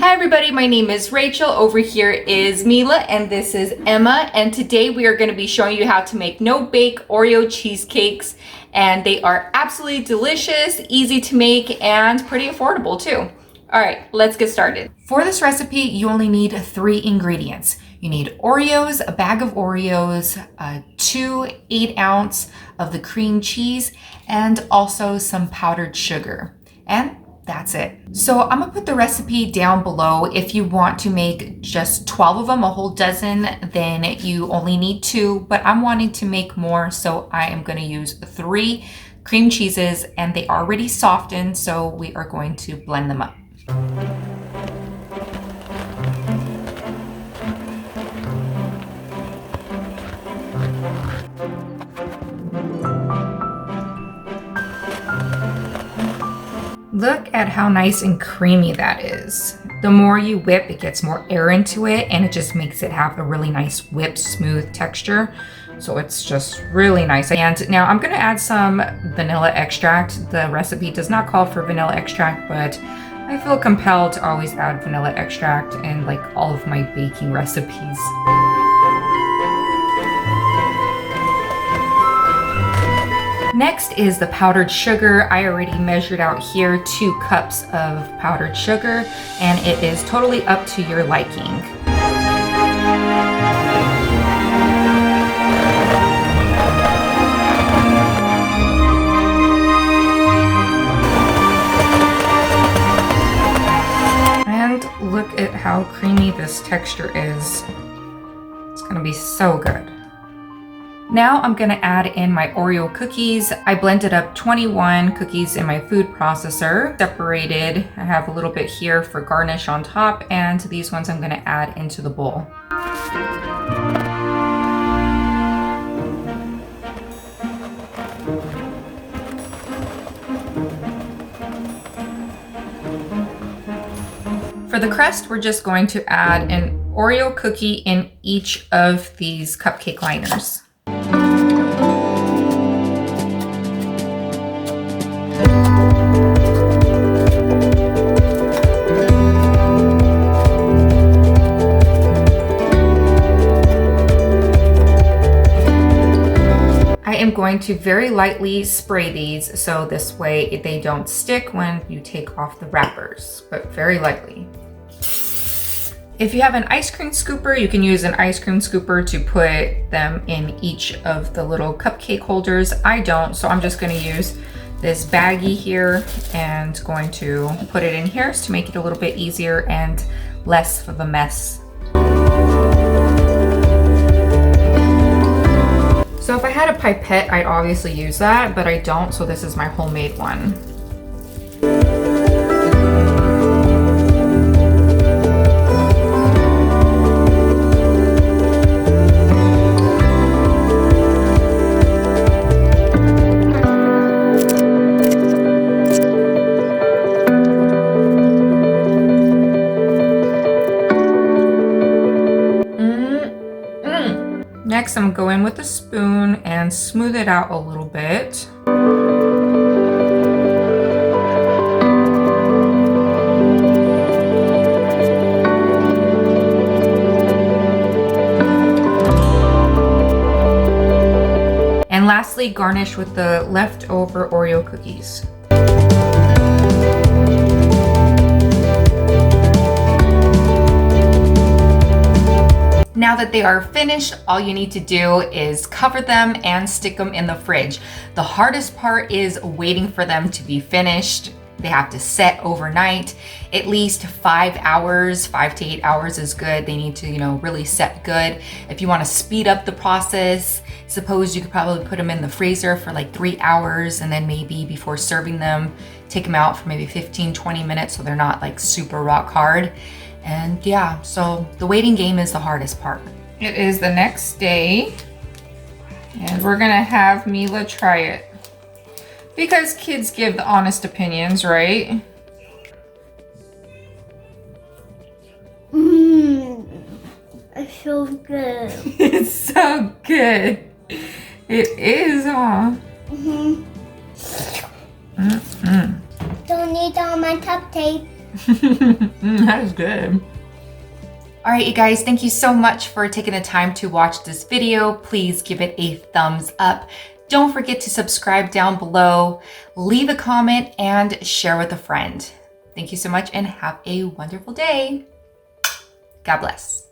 Hi everybody, my name is Rachel. Over here is Mila and this is Emma. And today we are going to be showing you how to make no-bake Oreo cheesecakes. And they are absolutely delicious, easy to make, and pretty affordable too. All right, let's get started. For this recipe, you only need 3 ingredients. You need Oreos, a bag of Oreos, 2 8-ounce of the cream cheese, and also some powdered sugar. And that's it. So I'm gonna put the recipe down below. If you want to make just 12 of them, a whole dozen, then you only need 2, but I'm wanting to make more, so I am gonna use 3 cream cheeses, and they are already softened, so we are going to blend them up. Look at how nice and creamy that is. The more you whip, it gets more air into it, and it just makes it have a really nice whipped smooth texture. So it's just really nice. And now I'm gonna add some vanilla extract. The recipe does not call for vanilla extract, but I feel compelled to always add vanilla extract in like all of my baking recipes. Next is the powdered sugar. I already measured out here 2 cups of powdered sugar, and it is totally up to your liking. And look at how creamy this texture is. It's gonna be so good. Now I'm gonna add in my Oreo cookies. I blended up 21 cookies in my food processor, separated. I have a little bit here for garnish on top, and these ones I'm gonna add into the bowl. For the crust, we're just going to add an Oreo cookie in each of these cupcake liners. I am going to very lightly spray these so this way they don't stick when you take off the wrappers, but very lightly. If you have an ice cream scooper, you can use an ice cream scooper to put them in each of the little cupcake holders. I don't, so I'm just gonna use this baggie here and going to put it in here to make it a little bit easier and less of a mess. So if I had a pipette, I'd obviously use that, but I don't, so this is my homemade one. Next, I'm going to go in with a spoon and smooth it out a little bit. And lastly, garnish with the leftover Oreo cookies. Now that they are finished, all you need to do is cover them and stick them in the fridge. The hardest part is waiting for them to be finished. They have to set overnight, at least 5 hours, 5 to 8 hours is good. They need to, really set good. If you want to speed up the process, suppose you could probably put them in the freezer for like 3 hours, and then maybe before serving them, take them out for maybe 15, 20 minutes so they're not like super rock hard. And yeah, so the waiting game is the hardest part. It is the next day, and we're gonna have Mila try it. Because kids give the honest opinions, right? It's so good. It's so good. It is, huh? Don't need all my cupcakes. That is good. All right, you guys, thank you so much for taking the time to watch this video. Please give it a thumbs up. Don't forget to subscribe down below, leave a comment, and share with a friend. Thank you so much and have a wonderful day. God bless.